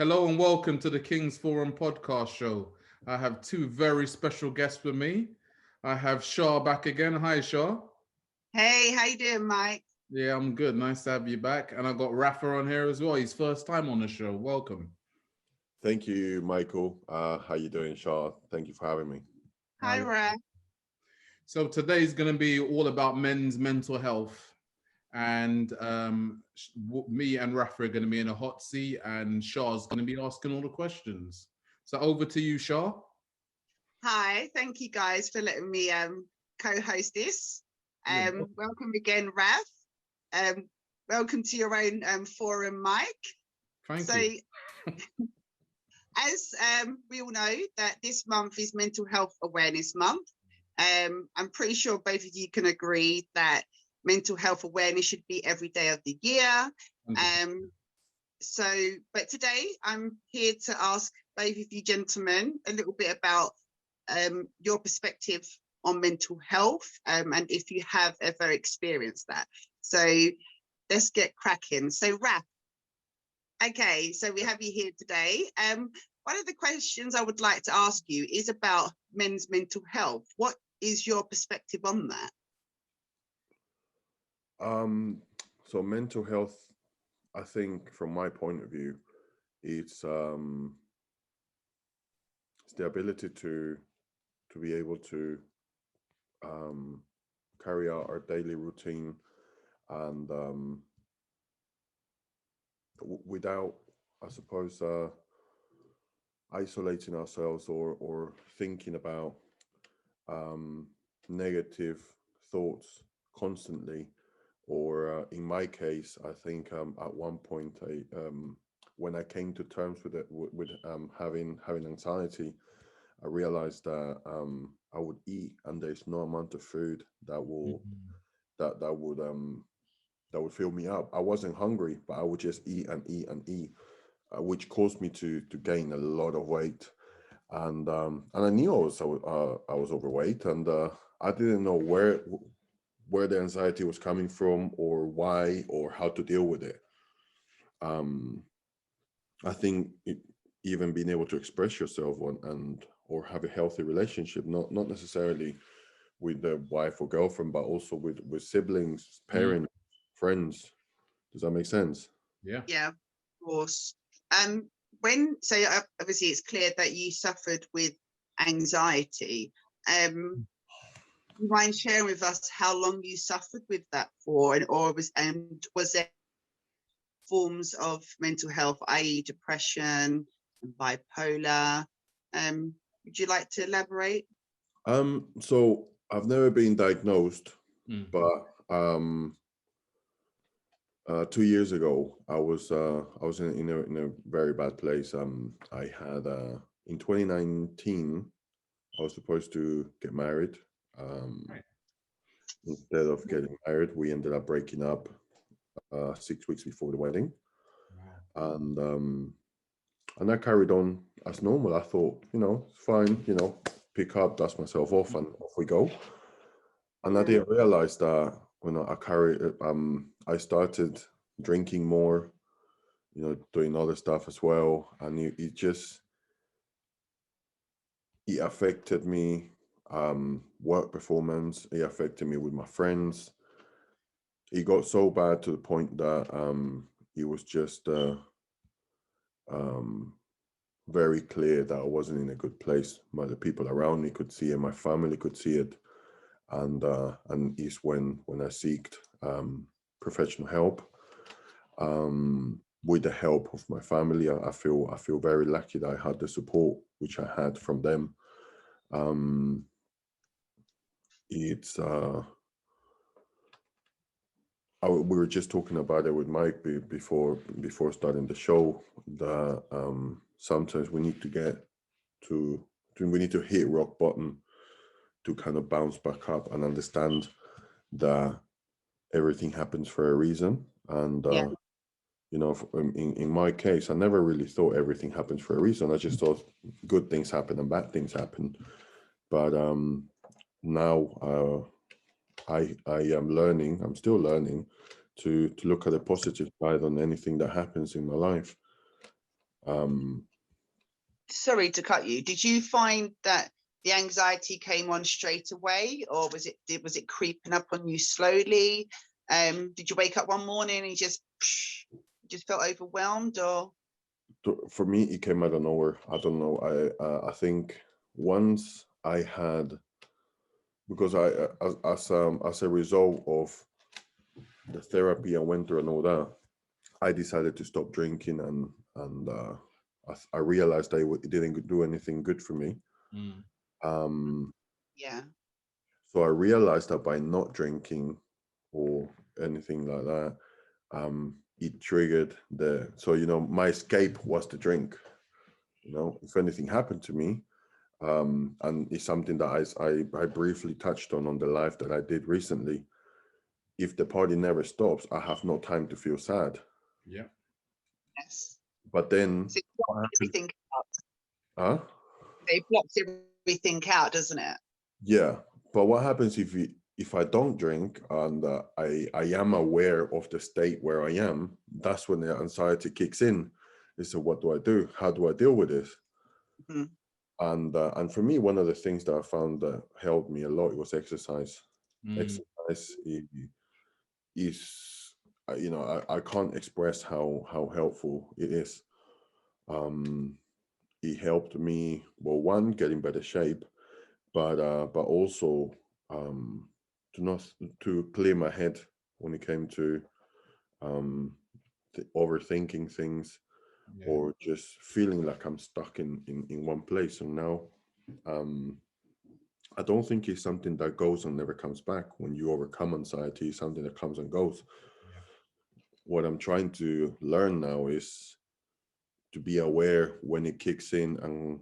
Hello and welcome to the King's Forum podcast show. I have two very special guests with me. I have Shah back again. Hi, Shah. Hey, how you doing, Mike? Yeah, I'm good. Nice to have you back. And I got Rafa on here as well. His first time on the show. Welcome. Thank you, Michael. How you doing, Shaw? Thank you for having me. Hi, Ra. So today's going to be all about men's mental health. And me and Rafa are going to be in a hot seat, and Shah's going to be asking all the questions. So over to you, Shah. Hi, thank you guys for letting me co-host this. Welcome again, Rav. Welcome to your own forum, Mike. Thank you. As we all know, that this month is Mental Health Awareness Month. I'm pretty sure both of you can agree that mental health awareness should be every day of the year. But today I'm here to ask both of you gentlemen a little bit about your perspective on mental health and if you have ever experienced that. So let's get cracking. So Raf, okay, so we have you here today. One of the questions I would like to ask you is about men's mental health. What is your perspective on that? So mental health, I think from my point of view, it's the ability to be able to carry out our daily routine and without, I suppose, isolating ourselves or thinking about negative thoughts constantly. Or in my case, I think at one point, when I came to terms with it, with having anxiety, I realized that I would eat, and there's no amount of food that will that would fill me up. I wasn't hungry, but I would just eat and eat and eat, which caused me to gain a lot of weight, and I knew I was overweight, and I didn't know where the anxiety was coming from, or why, or how to deal with it. I think even being able to express yourself or have a healthy relationship, not necessarily with the wife or girlfriend, but also with siblings, parents, friends. Does that make sense? Yeah, of course. Obviously it's clear that you suffered with anxiety. You mind sharing with us how long you suffered with that for, was there forms of mental health, i.e. depression and bipolar? Would you like to elaborate? So I've never been diagnosed, but 2 years ago I was in a very bad place. I had in 2019 I was supposed to get married. Instead of getting married, we ended up breaking up 6 weeks before the wedding. And I carried on as normal. I thought, it's fine, pick up, dust myself off, and off we go. And I didn't realize that when I started drinking more, doing other stuff as well, and it affected me. Work performance, it affected me with my friends. It got so bad to the point that it was just very clear that I wasn't in a good place. The people around me could see it, my family could see it, and it's when I sought professional help. With the help of my family, I feel very lucky that I had the support which I had from them. We were just talking about it with Mike before starting the show, that sometimes we need to hit rock bottom to kind of bounce back up and understand that everything happens for a reason. And in my case, I never really thought everything happens for a reason. I just thought good things happen and bad things happen. But now I am learning. I'm still learning to look at the positive side on anything that happens in my life. Sorry to cut you. Did you find that the anxiety came on straight away, or was it creeping up on you slowly? Did you wake up one morning and you just felt overwhelmed, or? For me, it came out of nowhere. I don't know. I think once I had, because as a result of the therapy I went through and all that, I decided to stop drinking, and I realized that it didn't do anything good for me. Yeah. So I realized that by not drinking or anything like that, it triggered my escape was the drink. If anything happened to me, and it's something that I briefly touched on the live that I did recently. If the party never stops, I have no time to feel sad. Yeah. Yes. But then So it blocks everything out. Huh? It blocks everything out, doesn't it? Yeah. But what happens if I don't drink and I am aware of the state where I am? That's when the anxiety kicks in. So what do I do? How do I deal with this? Mm-hmm. And for me, one of the things that I found that helped me a lot was exercise. Exercise is I can't express how helpful it is. It helped me, well, one, get in better shape, but also to clear my head when it came to overthinking things, or just feeling like I'm stuck in one place. And now I don't think it's something that goes and never comes back. When you overcome anxiety, it's something that comes and goes. Yeah. What I'm trying to learn now is to be aware when it kicks in and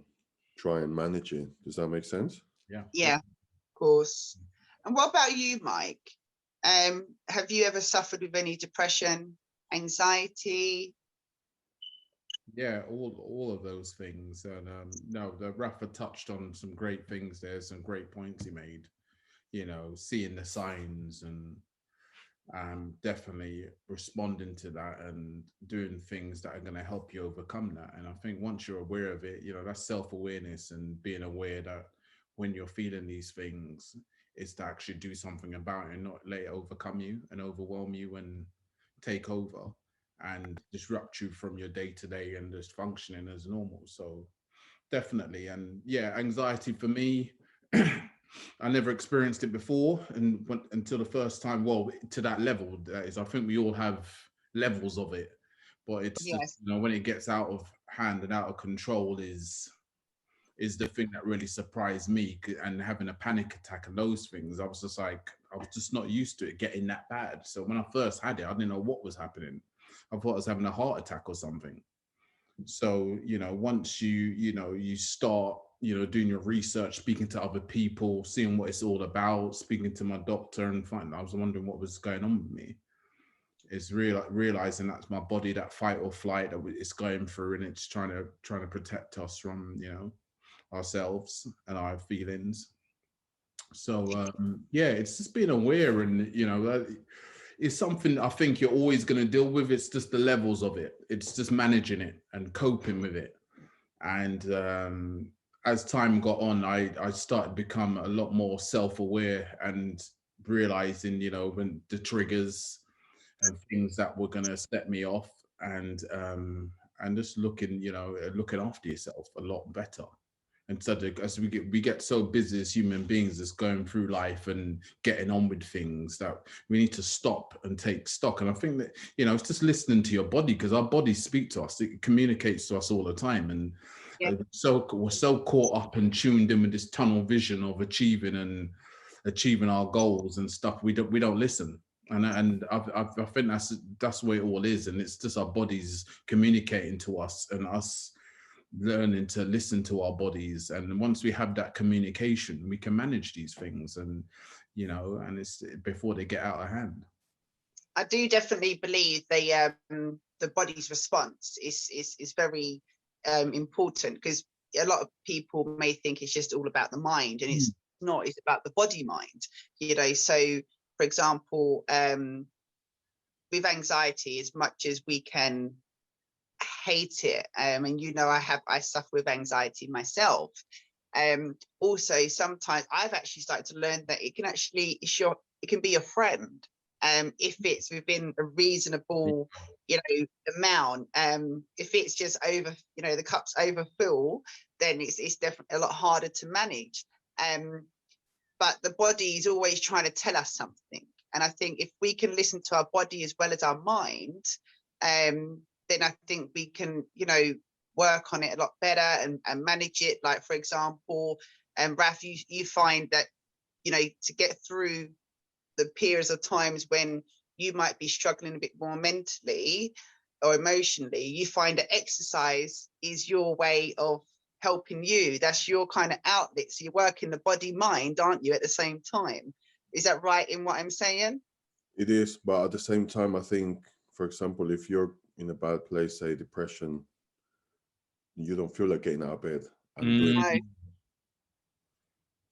try and manage it. Does that make sense? Yeah. Yeah, of course. And what about you, Mike? Have you ever suffered with any depression, anxiety? Yeah, all of those things. And no, the Rafa touched on some great things there, some great points he made. Seeing the signs and definitely responding to that and doing things that are going to help you overcome that. And I think once you're aware of it, that's self-awareness, and being aware that when you're feeling these things, is to actually do something about it and not let it overcome you and overwhelm you and take over and disrupt you from your day-to-day and just functioning as normal. So definitely. And yeah, anxiety for me, I never experienced it before, and until the first time, well, to that level. That is, I think we all have levels of it, but it's Yes. just, when it gets out of hand and out of control is the thing that really surprised me. And having a panic attack and those things, I was just like, I was just not used to it getting that bad. So when I first had it, I didn't know what was happening. I thought I was having a heart attack or something. So once you start doing your research, speaking to other people, seeing what it's all about, speaking to my doctor, and I was wondering what was going on with me. It's realizing that's my body, that fight or flight that it's going through, and it's trying to protect us from ourselves and our feelings. So yeah, it's just being aware, and it's something I think you're always going to deal with. It's just the levels of it. It's just managing it and coping with it. And as time got on, I started to become a lot more self-aware and realizing, when the triggers and things that were going to set me off, and just looking after yourself a lot better. And so as we get so busy as human beings, just going through life and getting on with things, that we need to stop and take stock. And I think that, it's just listening to your body, because our bodies speak to us. It communicates to us all the time. And so we're so caught up and tuned in with this tunnel vision of achieving our goals and stuff. We don't listen. And I think that's where it all is. And it's just our bodies communicating to us, and us learning to listen to our bodies. And once we have that communication, we can manage these things, and and it's before they get out of hand. I do definitely believe the body's response is very important, because a lot of people may think it's just all about the mind, and it's not. It's about the body mind. So for example, with anxiety, as much as we can hate it. And you know, I suffer with anxiety myself. Also, sometimes I've actually started to learn that it can be your friend, if it's within a reasonable, you know, amount. If it's just over, you know, the cup's overfull, then it's definitely a lot harder to manage. But the body is always trying to tell us something. And I think if we can listen to our body as well as our mind, then I think we can, you know, work on it a lot better and manage it. Like, for example, Raf, you find that, you know, to get through the periods of times when you might be struggling a bit more mentally or emotionally, you find that exercise is your way of helping you. That's your kind of outlet. So you're working the body mind, aren't you, at the same time? Is that right in what I'm saying? It is, but at the same time, I think, for example, if you're in a bad place, say depression, you don't feel like getting out of bed and doing. No. Do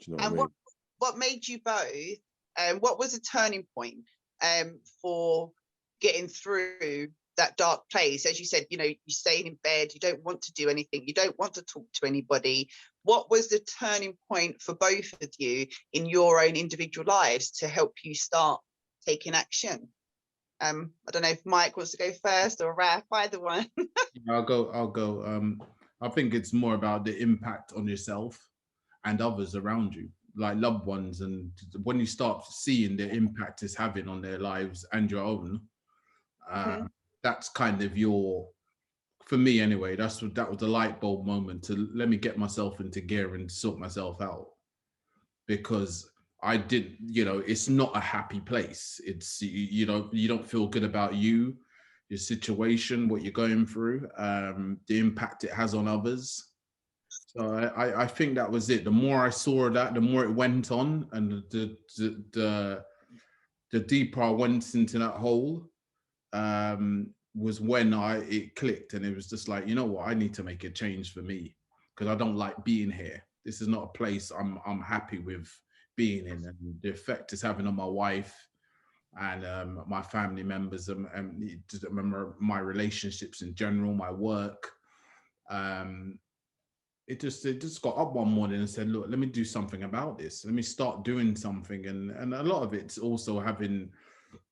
you know what I And mean? what made you both? What was the turning point for getting through that dark place? As you said, you know, you stayed in bed, you don't want to do anything, you don't want to talk to anybody. What was the turning point for both of you in your own individual lives to help you start taking action? I don't know if Mike wants to go first or Raf, either one. I'll go. I think it's more about the impact on yourself and others around you, like loved ones. And when you start seeing the impact it's having on their lives and your own, that's kind of for me anyway, that was the light bulb moment to let me get myself into gear and sort myself out. Because I did, you know, it's not a happy place. It's, you know, you don't feel good about your situation, what you're going through, the impact it has on others. So I think that was it. The more I saw that, the more it went on, and the deeper I went into that hole, was when it clicked, and it was just like, you know what, I need to make a change for me, because I don't like being here. This is not a place I'm happy with being in, and the effect it's having on my wife and my family members, and my relationships in general, my work. It just got up one morning and said, look, let me do something about this. Let me start doing something. And a lot of it's also having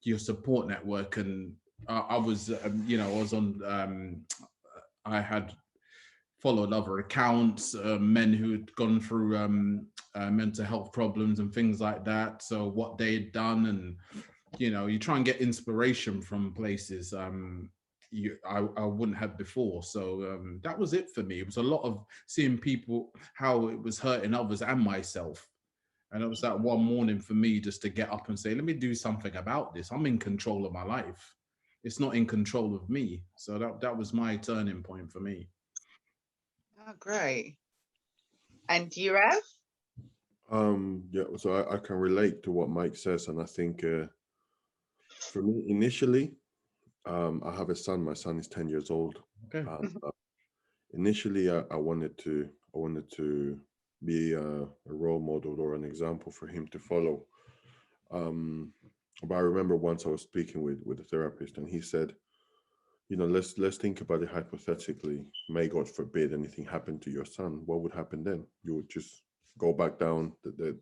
your support network. And I was, you know, I was on, I had followed other accounts, men who had gone through mental health problems and things like that. So what they had done, and, you know, you try and get inspiration from places I wouldn't have before. So that was it for me. It was a lot of seeing people, how it was hurting others and myself. And it was that one morning for me just to get up and say, let me do something about this. I'm in control of my life. It's not in control of me. So that was my turning point for me. Oh, great. And you, Raf? Yeah, so I can relate to what Mike says, and I think for me initially, I have a son. My son is 10 years old. Okay. Initially, I wanted to be a role model or an example for him to follow. But I remember once I was speaking with a therapist, and he said, you know, let's think about it hypothetically. May God forbid anything happened to your son. What would happen then? You would just go back down the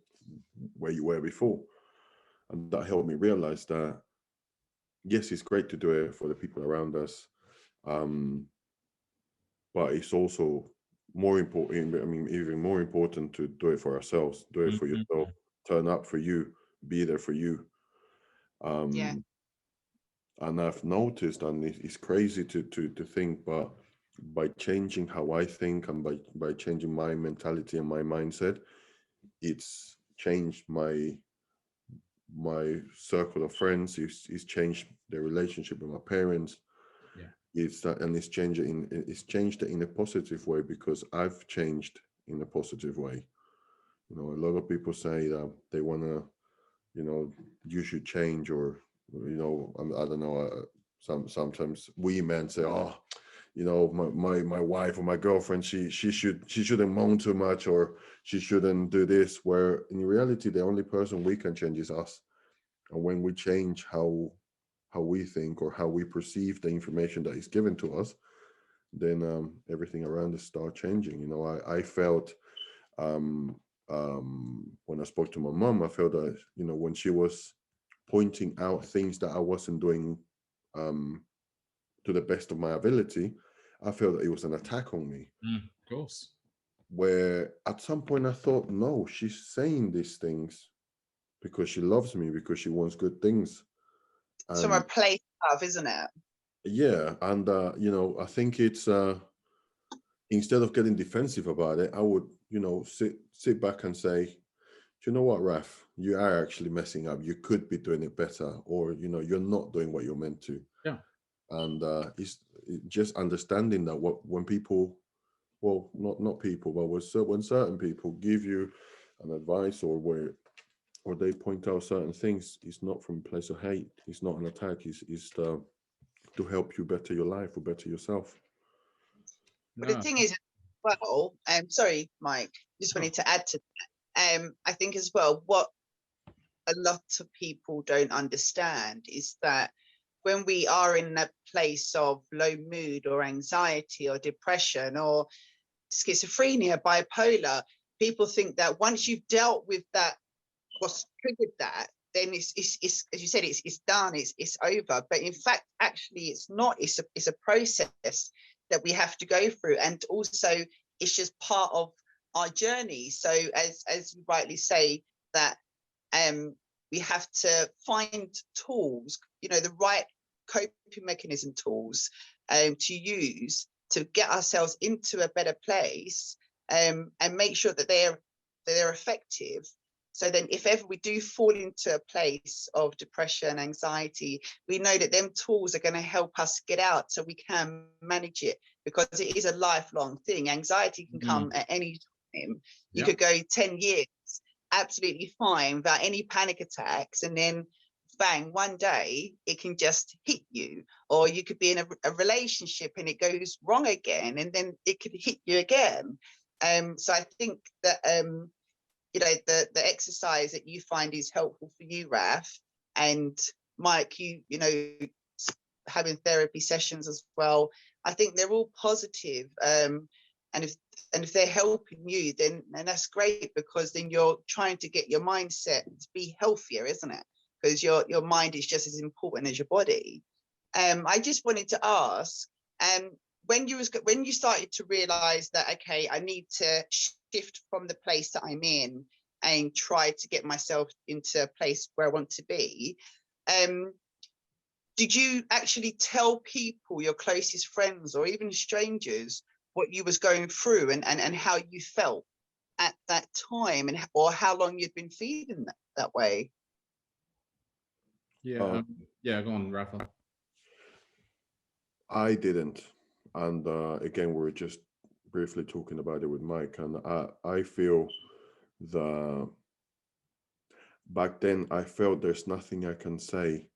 where you were before. And that helped me realize that, yes, it's great to do it for the people around us, but it's also more important, I mean, even more important to do it for ourselves, do it for yourself, turn up for you, be there for you. Yeah. And I've noticed, and it's crazy to think, but by changing how I think and by changing my mentality and my mindset, it's changed my circle of friends. It's changed the relationship with my parents. Yeah. It's changed it in a positive way, because I've changed in a positive way. You know, a lot of people say that they want to, you know, you should change, or, you know, I don't know. Sometimes we men say, oh, you know, my wife or my girlfriend, she shouldn't moan too much, or she shouldn't do this. Where in reality, the only person we can change is us. And when we change how we think or how we perceive the information that is given to us, then everything around us started changing. You know, I felt when I spoke to my mom, I felt that, you know, when she was pointing out things that I wasn't doing to the best of my ability, I felt that it was an attack on me. Of course. Where at some point I thought, no, she's saying these things because she loves me, because she wants good things. It's from a place of, isn't it? Yeah, and you know, I think it's instead of getting defensive about it, I would, you know, sit back and say, do you know what, Raf, you are actually messing up. You could be doing it better, or, you know, you're not doing what you're meant to. Yeah. And it's just understanding that when people, well, not people, but when certain people give you an advice, or they point out certain things, it's not from a place of hate. It's not an attack. It's to help you better your life or better yourself. But the thing is, well, sorry, Mike, just wanted to add to that. I think as well, what a lot of people don't understand is that when we are in a place of low mood or anxiety or depression or schizophrenia, bipolar, people think that once you've dealt with that, what's triggered that, then it's as you said, it's done, it's over. But in fact, actually, it's not. It's a process that we have to go through, and also it's just part of our journey. So as you rightly say, that we have to find tools, you know, the right coping mechanism tools to use to get ourselves into a better place, and make sure that they're effective. So then if ever we do fall into a place of depression, anxiety, we know that them tools are going to help us get out so we can manage it, because it is a lifelong thing. Anxiety can come at any time. You could go 10 years absolutely fine without any panic attacks, and then bang, one day it can just hit you. Or you could be in a relationship and it goes wrong again, and then it could hit you again. So I think that you know, the exercise that you find is helpful for you, Raf, and Mike, you know, having therapy sessions as well, I think they're all positive. And if they're helping you, then that's great, because then you're trying to get your mindset to be healthier, isn't it? Because your mind is just as important as your body. I just wanted to ask, when you started to realize that, okay, I need to shift from the place that I'm in and try to get myself into a place where I want to be, did you actually tell people, your closest friends or even strangers, what you was going through and how you felt at that time, and or how long you'd been feeling that way? Yeah, go on, Rafa. I didn't. And again, we were just briefly talking about it with Mike, and I feel that back then I felt there's nothing I can say.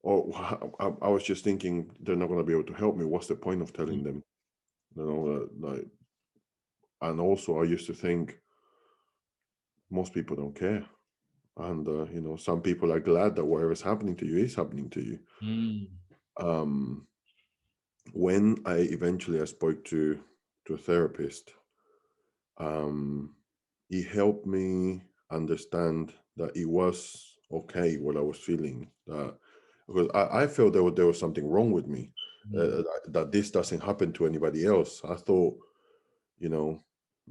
Or I was just thinking, they're not going to be able to help me. What's the point of telling them? You know, like, and also I used to think most people don't care. And, you know, some people are glad that whatever's happening to you is happening to you. When I spoke to a therapist, he helped me understand that it was okay what I was feeling. Because I felt there was something wrong with me, that this doesn't happen to anybody else. I thought, you know,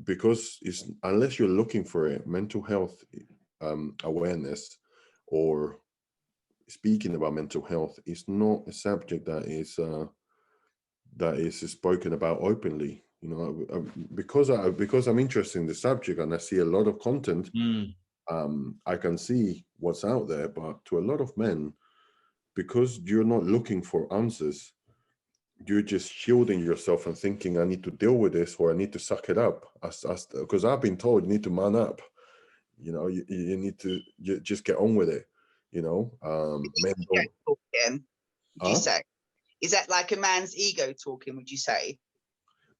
because it's, unless you're looking for it, mental health awareness or speaking about mental health is not a subject that is spoken about openly. You know, because I'm interested in the subject and I see a lot of content, I can see what's out there. But to a lot of men, because you're not looking for answers, you're just shielding yourself and thinking, I need to deal with this, or I need to suck it up. Because I've been told you need to man up. You know, you need to just get on with it. You know, men don't. Talking, would you say? Is that like a man's ego talking, would you say?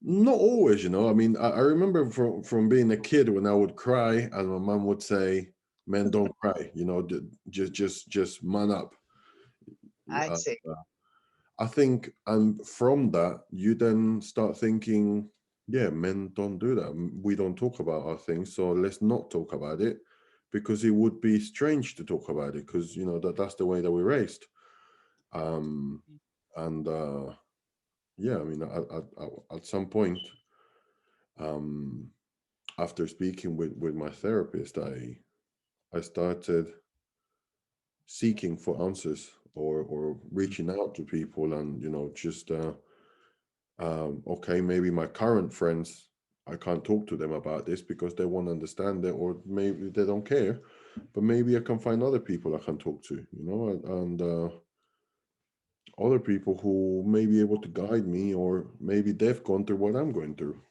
Not always, you know. I mean, I remember from being a kid when I would cry and my mom would say, men don't cry, you know, just man up. I see. I think, and from that, you then start thinking, yeah, men don't do that. We don't talk about our things, so let's not talk about it, because it would be strange to talk about it, because you know that's the way that we're raised. And yeah, I mean, at some point, after speaking with my therapist, I started seeking for answers, or reaching out to people, and you know, just okay, maybe my current friends, I can't talk to them about this because they won't understand it, or maybe they don't care, but maybe I can find other people I can talk to, you know, and other people who may be able to guide me, or maybe they've gone through what I'm going through.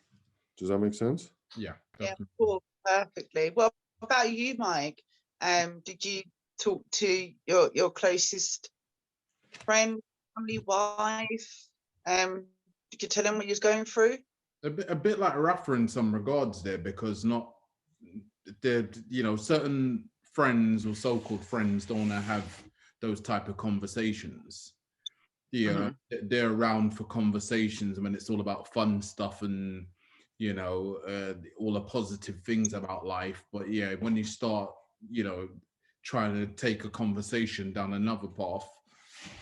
Does that make sense? Yeah, Yeah, definitely. cool, perfectly. Well, what about you, Mike? Did you talk to your closest friend, family, wife? Did you tell him what you was going through? A bit like Rafa in some regards there, because not they're, you know, certain friends or so-called friends don't want to have those type of conversations. Yeah, they're around for conversations when it's all about fun stuff and, you know, all the positive things about life. But yeah, when you start, you know, trying to take a conversation down another path,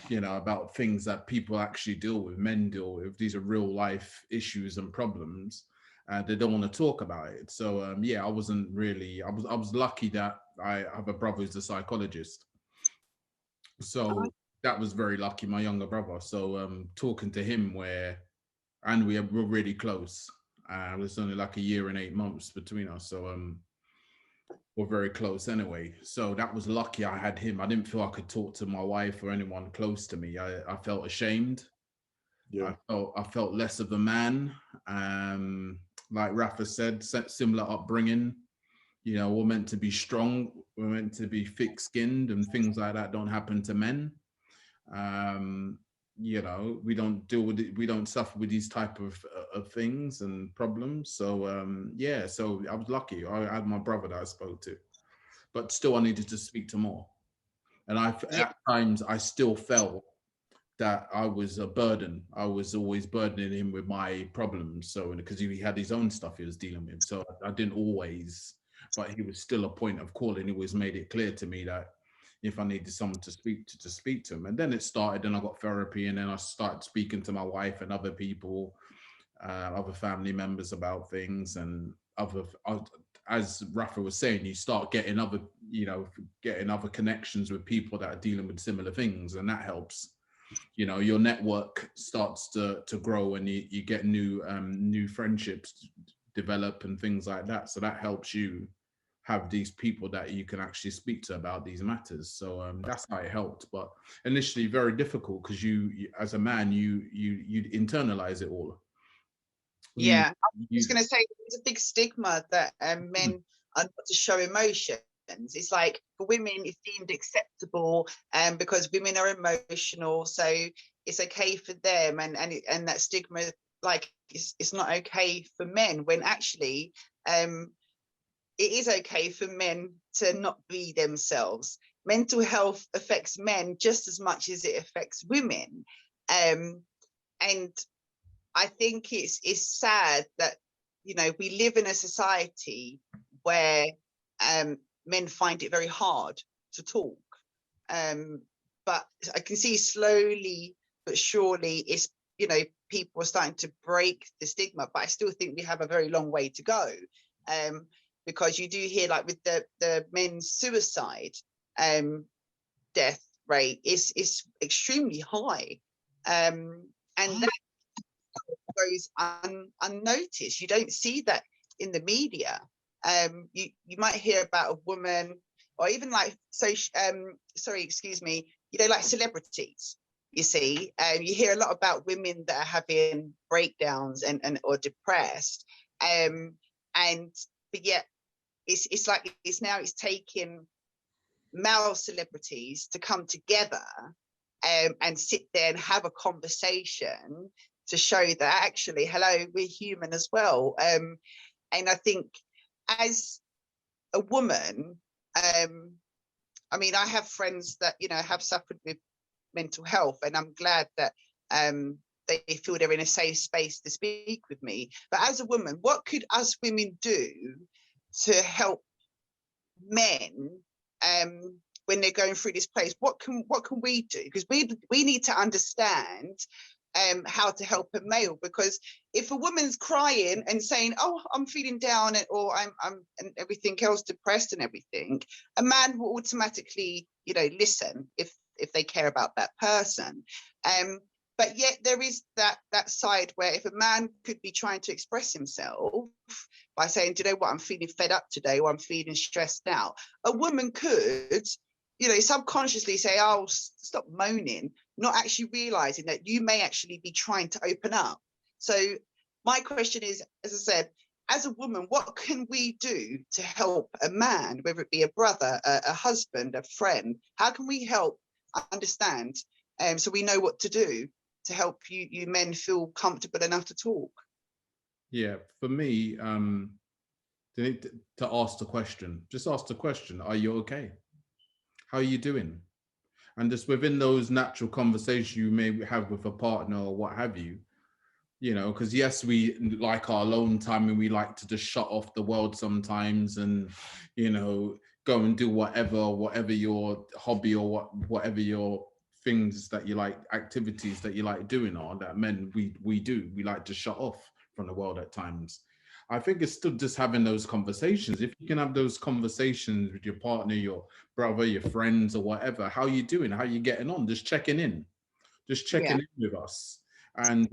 you know, about things that people actually deal with, men deal with, these are real life issues and problems, they don't want to talk about it. So yeah, I wasn't really, I was lucky that I have a brother who's a psychologist. So that was very lucky, my younger brother. So talking to him, and we were really close. It was only like a year and 8 months between us. So we're very close anyway. So that was lucky I had him. I didn't feel I could talk to my wife or anyone close to me. I felt ashamed. Yeah. I felt less of a man. Like Rafa said, similar upbringing. You know, we're meant to be strong. We're meant to be thick-skinned, and things like that don't happen to men. You know, we don't deal with it, we don't suffer with these type of things and problems. So yeah, so I was lucky. I had my brother that I spoke to, but still I needed to speak to more. And Yeah, at times I still felt that I was a burden. I was always burdening him with my problems. So because he had his own stuff he was dealing with, so I didn't always, but he was still a point of call, and he always made it clear to me that if I needed someone to speak to him. And then it started, and I got therapy, and then I started speaking to my wife and other people, other family members about things, and other, as Rafa was saying, you start getting other, you know, getting other connections with people that are dealing with similar things, and that helps. You know, your network starts to grow, and you get new friendships develop and things like that. So that helps you have these people that you can actually speak to about these matters. So that's how it helped. But initially very difficult, because you as a man, you internalize it all. yeah. I was You going to say there's a big stigma that men are not to show emotions. It's like for women, it's deemed acceptable, because women are emotional, so it's okay for them, and that stigma, like it's not okay for men, when actually it is okay for men to not be themselves. Mental health affects men just as much as it affects women, and I think it's sad that, you know, we live in a society where men find it very hard to talk. But I can see slowly but surely it's, you know, people are starting to break the stigma, but I still think we have a very long way to go. Because you do hear, like with the men's suicide death rate is extremely high. And that goes unnoticed. You don't see that in the media. You might hear about a woman, or even like, sorry, excuse me, you know, like celebrities. You see, you hear a lot about women that are having breakdowns and or depressed, but yet it's like it's taking male celebrities to come together and sit there and have a conversation to show that actually, hello, we're human as well. And I think as a woman, I mean, I have friends that, you know, have suffered with mental health, and I'm glad that they feel they're in a safe space to speak with me. But as a woman, what could us women do to help men when they're going through this place? What can we do? Because we need to understand how to help a male, because if a woman's crying and saying, oh, I'm feeling down, or I'm and everything else, depressed and everything, a man will automatically, you know, listen if they care about that person. But yet there is that side where if a man could be trying to express himself by saying, do you know what, I'm feeling fed up today, or I'm feeling stressed out, a woman could, you know, subconsciously say, oh, stop moaning, not actually realizing that you may actually be trying to open up. So my question is, as I said, as a woman, what can we do to help a man, whether it be a brother, a husband, a friend? How can we help understand, so we know what to do to help you men feel comfortable enough to talk? Yeah, for me, to ask the question, just ask the question, are you okay? How are you doing? And just within those natural conversations you may have with a partner or what have you, you know, because yes, we like our alone time and we like to just shut off the world sometimes and, you know, go and do whatever your hobby or whatever your things that you like, activities that you like doing are, that men, we do. We like to shut off from the world at times. I think it's still just having those conversations. If you can have those conversations with your partner, your brother, your friends or whatever, how you doing? How you getting on? Just checking in in with us. And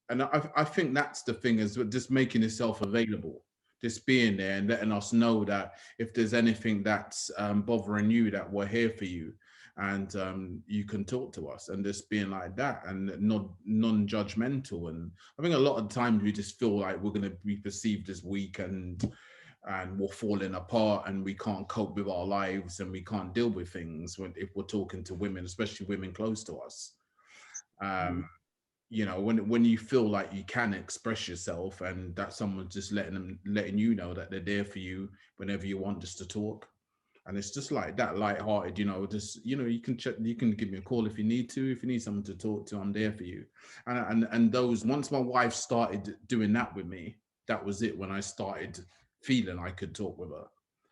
I think that's the thing, is just making yourself available, just being there and letting us know that if there's anything that's bothering you, that we're here for you, and you can talk to us, and just being like that, and not non-judgmental. And I think a lot of times we just feel like we're going to be perceived as weak, and we're falling apart, and we can't cope with our lives, and we can't deal with things if we're talking to women, especially women close to us. You know, when you feel like you can express yourself, and that someone's just letting you know that they're there for you whenever you want just to talk. And it's just like that, lighthearted, you know, just, you know, you can give me a call if you need to. If you need someone to talk to, I'm there for you. And those, once my wife started doing that with me, that was it, when I started feeling I could talk with her.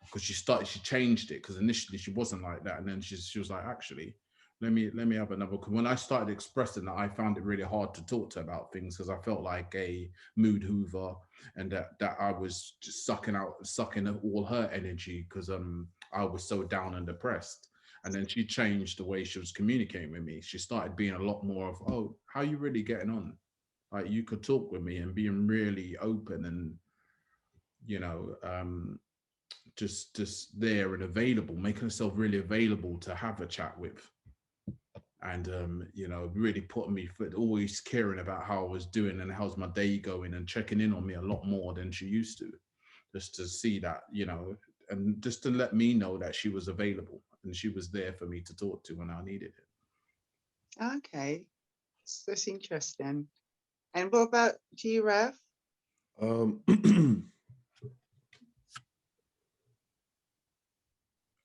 Because she changed it, because initially she wasn't like that. And then she was like, actually, let me have another. When I started expressing that, I found it really hard to talk to her about things, because I felt like a mood hoover, and that I was just sucking all her energy, because I was so down and depressed. And then she changed the way she was communicating with me. She started being a lot more of, oh, how you really getting on? Like, you could talk with me, and being really open, and, you know, just there and available, making herself really available to have a chat with. And you know, really putting me, always caring about how I was doing and how's my day going, and checking in on me a lot more than she used to, just to see that, you know, and just to let me know that she was available and she was there for me to talk to when I needed it. Okay, that's interesting. And what about GREF?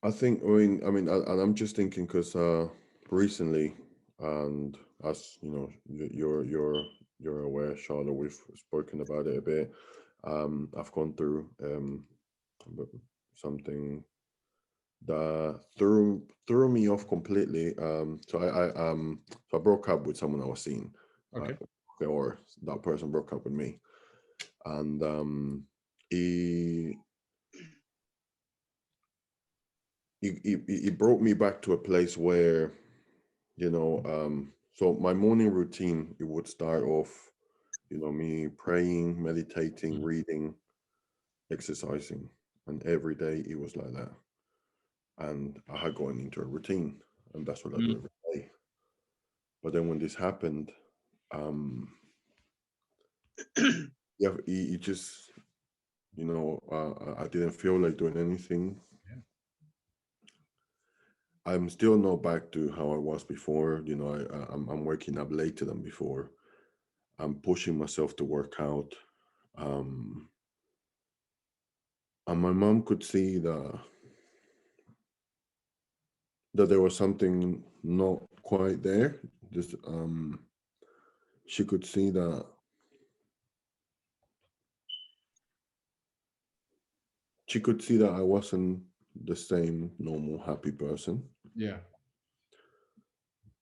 I think, and I'm just thinking, because recently, and as you know, you're aware, Charlotte, we've spoken about it a bit. I've gone through something that threw me off completely. So I broke up with someone I was seeing, Okay. or that person broke up with me, and it brought me back to a place where, you know, so my morning routine, it would start off, you know, me praying, meditating, reading, exercising, and every day it was like that. And I had gone into a routine, and that's what I do every day. But then when this happened, yeah, it just, you know, I didn't feel like doing anything. Yeah. I'm still not back to how I was before. You know, I'm waking up later than before. I'm pushing myself to work out. And my mom could see that there was something not quite there. Just she could see that I wasn't the same normal happy person. Yeah.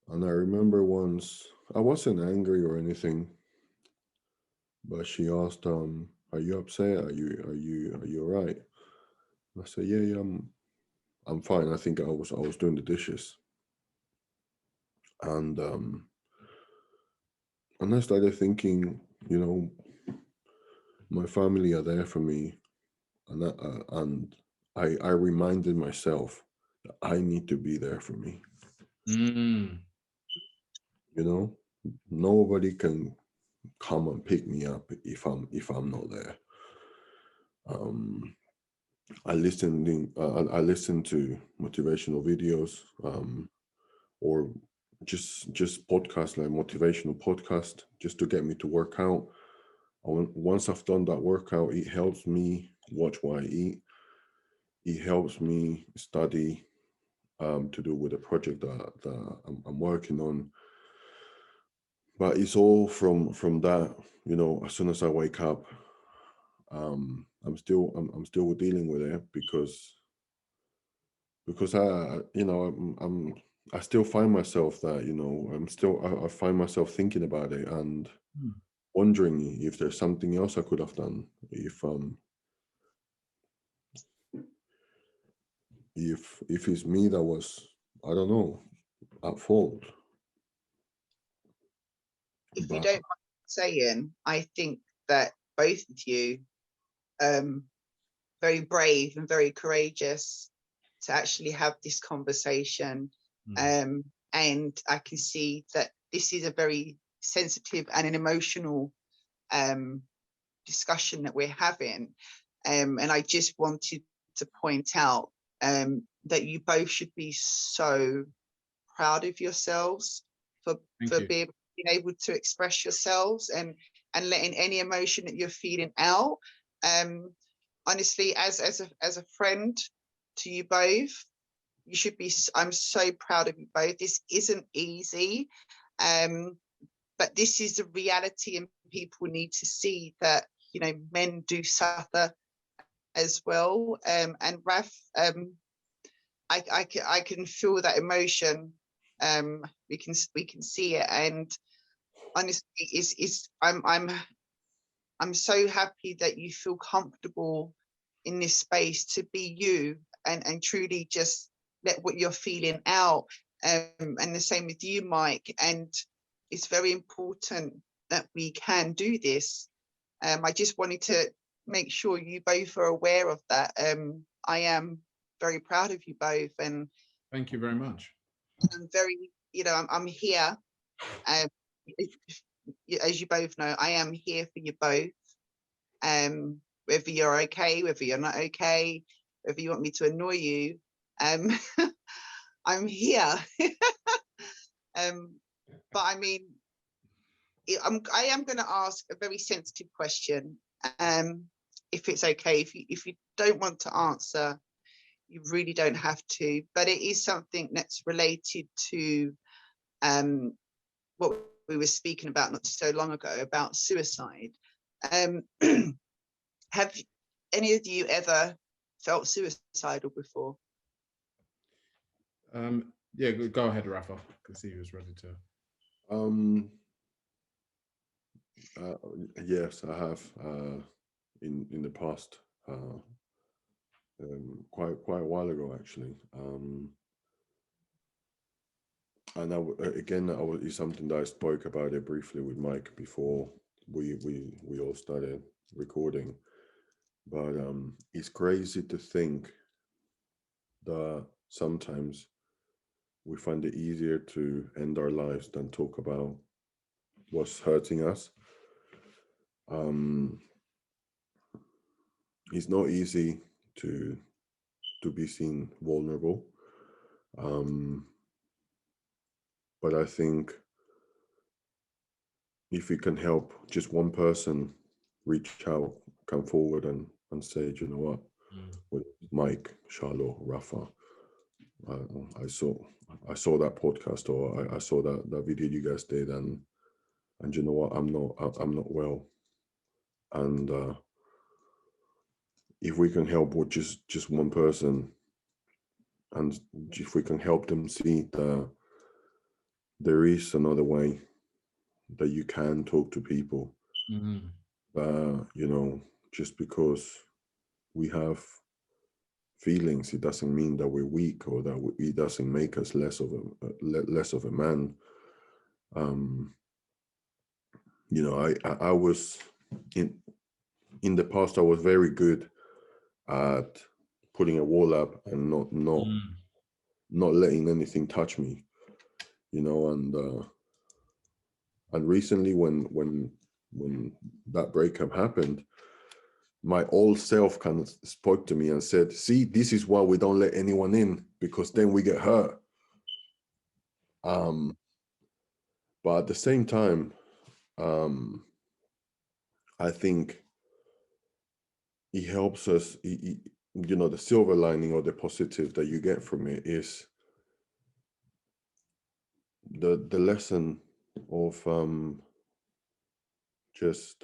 And I remember once, I wasn't angry or anything, but she asked, "Are you upset? Are you all right?" And I said, "Yeah, I'm fine. I think I was doing the dishes." And I started thinking, you know, my family are there for me, and I reminded myself that I need to be there for me. Mm. You know, nobody can come and pick me up if I'm not there. Um, I listen to motivational videos, or just podcasts, like motivational podcast, just to get me to work out. Once I've done that workout, it helps me watch what I eat. It helps me study, to do with the project that I'm working on. But it's all from that. You know, as soon as I wake up, I'm still dealing with it because I still find myself that, I find myself thinking about it and Mm. wondering if there's something else I could have done, if it's me that was, I don't know, at fault. If you But don't mind saying, I think that both of you, very brave and very courageous to actually have this conversation. Mm. And I can see that this is a very sensitive and an emotional discussion that we're having. And I just wanted to point out that you both should be so proud of yourselves for Thank you. being able to express yourselves and letting any emotion that you're feeling out. Honestly, as a friend to you both, you should be. I'm so proud of you both. This isn't easy, but this is the reality, and people need to see that men do suffer as well. And Raf, I can feel that emotion. We can see it, and honestly, I'm so happy that you feel comfortable in this space to be you and truly just let what you're feeling out. And the same with you, Mike. And it's very important that we can do this. I just wanted to make sure you both are aware of that. I am very proud of you both, and Thank you very much. I'm very, I'm here. Um, as you both know, I am here for you both. Whether you're okay, whether you're not okay, whether you want me to annoy you, I'm here. But I mean, I am going to ask a very sensitive question. If it's okay, if you don't want to answer, you really don't have to. But it is something that's related to what we were speaking about not so long ago about suicide. Have any of you ever felt suicidal before? Yeah, go ahead, Rafa, because he was ready to. um, yes, I have, in the past, quite a while ago, actually. And again, it's something that I spoke about it briefly with Mike before we all started recording. But it's crazy to think that sometimes we find it easier to end our lives than talk about what's hurting us. It's not easy to be seen vulnerable, but I think if we can help just one person reach out, come forward and say, "Do you know what, with Mike, Charlotte, Rafa, I saw that podcast, or I saw that video you guys did, and and you know what, I'm not well. And if we can help with just one person, and if we can help them see that there is another way, that you can talk to people, Mhm. you know, just because we have feelings, it doesn't mean that we're weak, or that it doesn't make us less of a man. Um, you know, I was in the past, I was very good at putting a wall up and Mm. not letting anything touch me, you know. And recently, when that breakup happened, my old self kind of spoke to me and said, see, this is why we don't let anyone in, because then we get hurt. But at the same time, I think it helps us, you know, the silver lining or the positive that you get from it is the lesson of just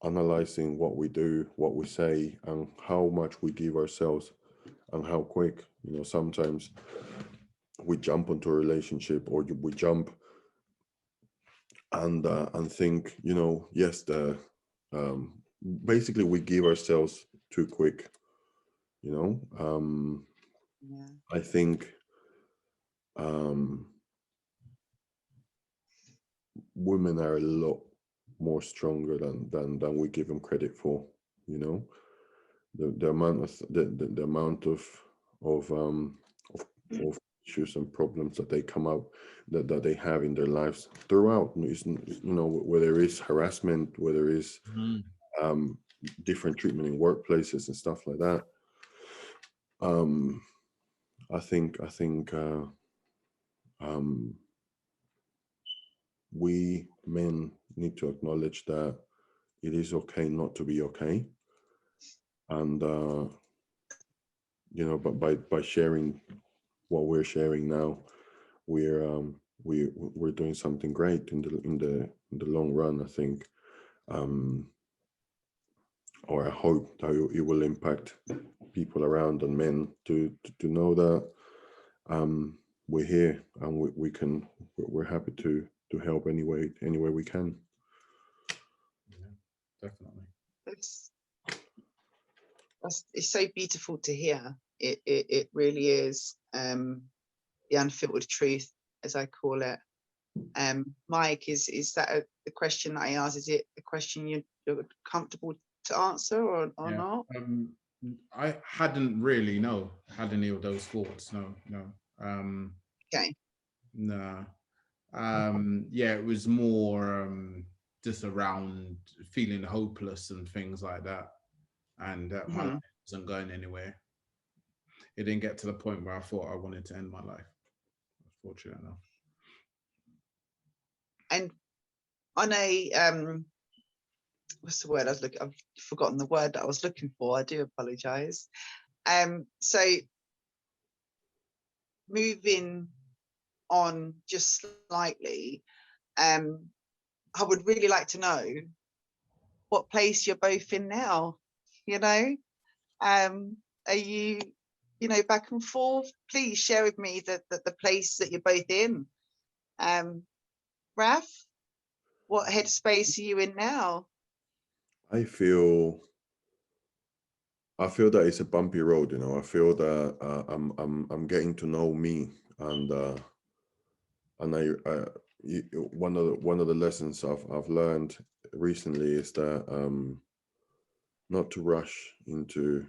analyzing what we do, what we say, and how much we give ourselves, and how quick. You know, sometimes we jump into a relationship, or we jump and think, you know, yes, um, basically we give ourselves too quick. You know, Yeah. I think women are a lot more stronger than we give them credit for. You know, the amount of the amount of of issues and problems that they come out that they have in their lives throughout. You know, where there is harassment, where there is Mhm. different treatment in workplaces and stuff like that. I think um, we men need to acknowledge that it is okay not to be okay, and you know, but by sharing what we're sharing now, we're doing something great in the long run. I think, um, or I hope that it will impact people around and men to know that we're here, and we're happy to help any way we can. Yeah, definitely. It's, it's so beautiful to hear. It really is. The unfiltered truth, as I call it. Mike, is that the question that I asked? Is it a question you're comfortable to answer, or Yeah. not? I hadn't really had any of those thoughts. No, no. Okay. Nah. Yeah, it was more just around feeling hopeless and things like that, and that my life Hmm. wasn't going anywhere. It didn't get to the point where I thought I wanted to end my life. Fortunate enough. And on a what's the word I was looking? I've forgotten the word that I was looking for. I do apologize. So moving on just slightly, I would really like to know what place you're both in now. You know, are you, back and forth? Please share with me the place that you're both in. Raf, what headspace are you in now? I feel that it's a bumpy road. You know, I feel that I'm getting to know me, and one of the lessons I've learned recently is that not to rush into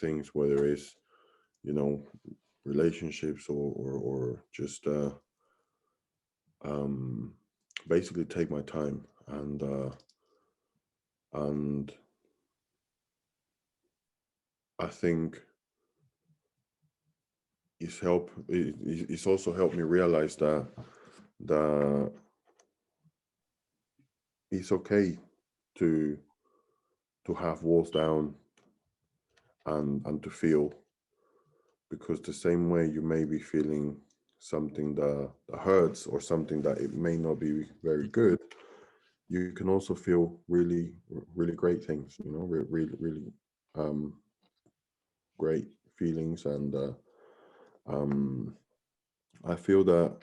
things, whether it's, you know, relationships or just um, basically take my time, and I think it's also helped me realize that it's okay to have walls down and to feel, because the same way you may be feeling something that hurts, or something that it may not be very good, you can also feel really, really great things, you know, really, really great feelings. And I feel that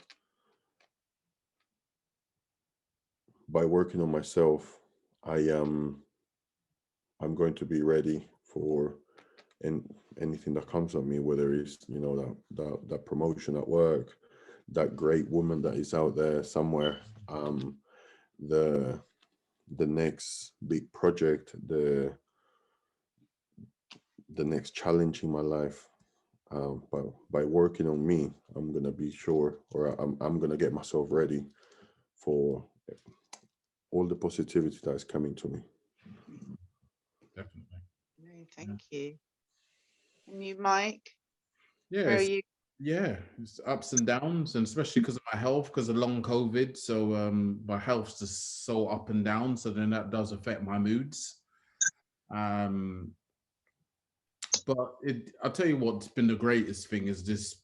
by working on myself, I'm going to be ready for anything that comes on me, whether it's, you know, that promotion at work, that great woman that is out there somewhere, the next big project, the next challenge in my life. By working on me, I'm gonna be sure, or I'm gonna get myself ready for all the positivity that is coming to me. Definitely. No, thank you. And you, Mike? Yeah, Where are you? it's ups and downs, and especially because of my health, because of long COVID. So my health's just so up and down. So then that does affect my moods. But I'll tell you what's been the greatest thing is this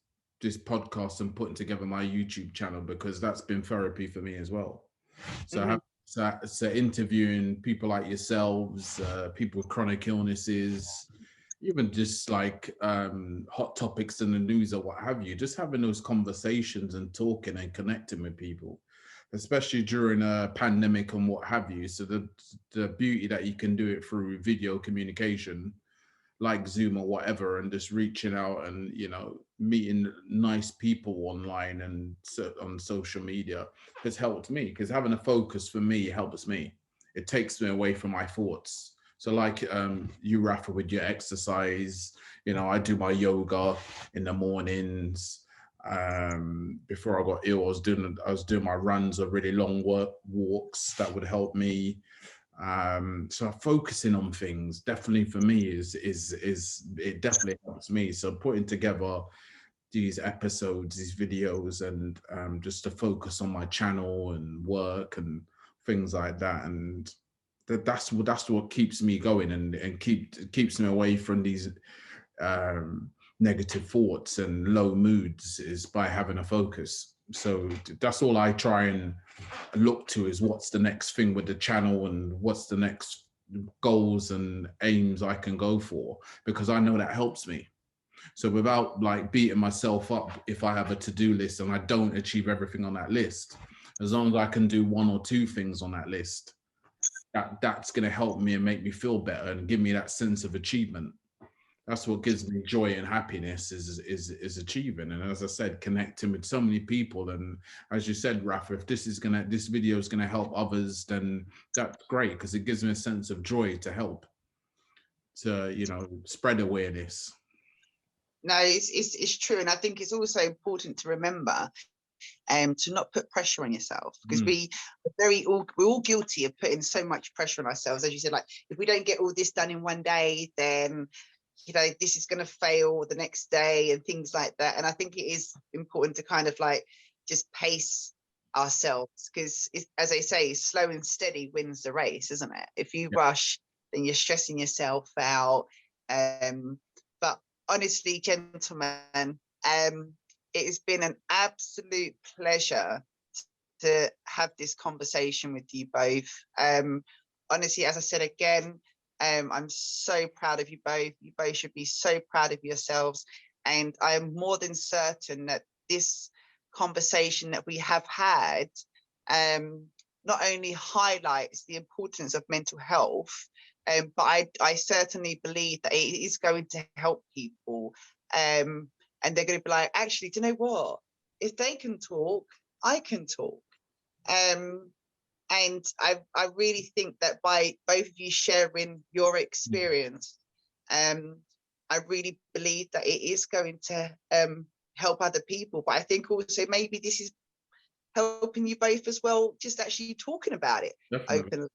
podcast and putting together my YouTube channel, because that's been therapy for me as well. So, so interviewing people like yourselves, people with chronic illnesses, even just like hot topics in the news or what have you, just having those conversations and talking and connecting with people, especially during a pandemic and what have you. So the beauty that you can do it through video communication, like Zoom or whatever, and just reaching out and, you know, meeting nice people online and on social media has helped me, because having a focus for me helps me. It takes me away from my thoughts. So like you, Rafa, with your exercise, you know, I do my yoga in the mornings. Before I got ill, I was doing my runs or really long walks that would help me. So focusing on things definitely for me is it definitely helps me. So putting together these episodes, these videos, and just to focus on my channel and work and things like that, and that's what keeps me going and keeps me away from these negative thoughts and low moods, is by having a focus. So that's all I try and look to, is what's the next thing with the channel and what's the next goals and aims I can go for, because I know that helps me. So without like beating myself up if I have a to-do list and I don't achieve everything on that list, as long as I can do one or two things on that list, that's going to help me and make me feel better and give me that sense of achievement. That's what gives me joy and happiness, is achieving. And as I said, connecting with so many people. And as you said, Rafa, if this video is gonna help others, then that's great, because it gives me a sense of joy to help, to, you know, spread awareness. No, it's true, and I think it's also important to remember to not put pressure on yourself, because we're all guilty of putting so much pressure on ourselves. As you said, like, if we don't get all this done in one day, then, you know, this is going to fail the next day and things like that. And I think it is important to kind of like just pace ourselves, because as they say, slow and steady wins the race, isn't it? If you rush, then you're stressing yourself out. But honestly, gentlemen, it has been an absolute pleasure to have this conversation with you both. Honestly, as I said again, I'm so proud of you both. You both should be so proud of yourselves. And I'm more than certain that this conversation that we have had not only highlights the importance of mental health, but I certainly believe that it is going to help people. And they're going to be like, actually, do you know what? If they can talk, I can talk. And I really think that by both of you sharing your experience, I really believe that it is going to help other people. But I think also maybe this is helping you both as well, just actually talking about it openly.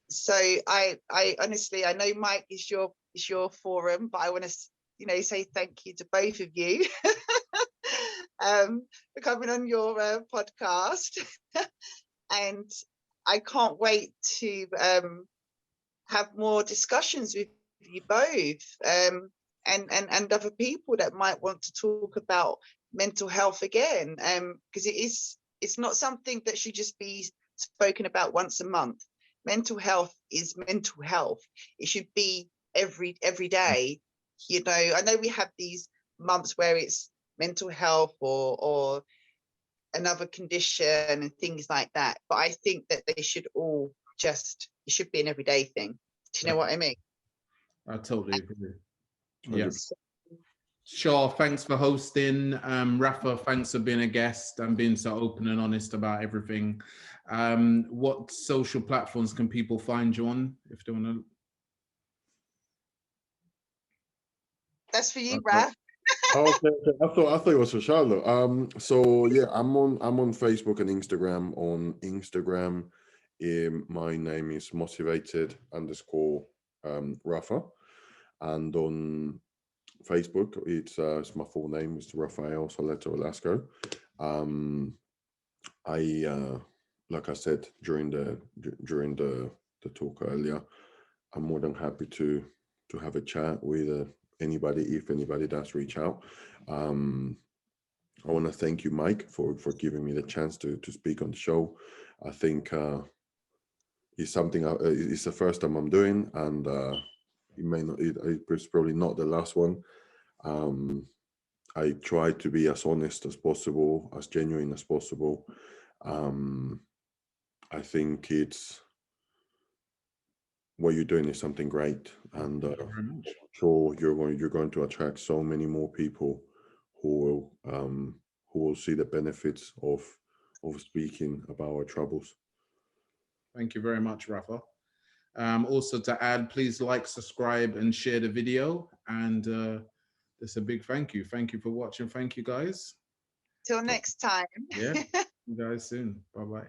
So I honestly, I know Mike is your forum, but I want to, you know, say thank you to both of you for coming on your podcast. And I can't wait to have more discussions with you both. and other people that might want to talk about mental health again, because it's not something that should just be spoken about once a month. Mental health is mental health. It should be every day. You know, I know we have these months where it's mental health or another condition and things like that, but I think that they should all it should be an everyday thing. Do you know what I mean? I totally agree. 100%. Yes. Shah, thanks for hosting. Rafa, thanks for being a guest and being so open and honest about everything. What social platforms can people find you on if they want to? That's for you, Raf. Okay, I thought it was for Charlotte. So yeah, I'm on Facebook and Instagram. On Instagram, my name is motivated_Rafa, and on Facebook, it's my full name, Mr. Rafael Soleto Velasco. Like I said during the talk earlier, I'm more than happy to have a chat with anybody, if anybody does reach out. I want to thank you, Mike, for giving me the chance to speak on the show. I think it's something it's the first time I'm doing, and it's probably not the last one. I try to be as honest as possible, as genuine as possible. I think what you're doing is something great, and I'm sure you're going to attract so many more people who will see the benefits of speaking about our troubles. Thank you very much, Rafa. Also to add, please like, subscribe, and share the video. And it's a big thank you. Thank you for watching. Thank you, guys. Till next time. Yeah, see you guys soon. Bye-bye.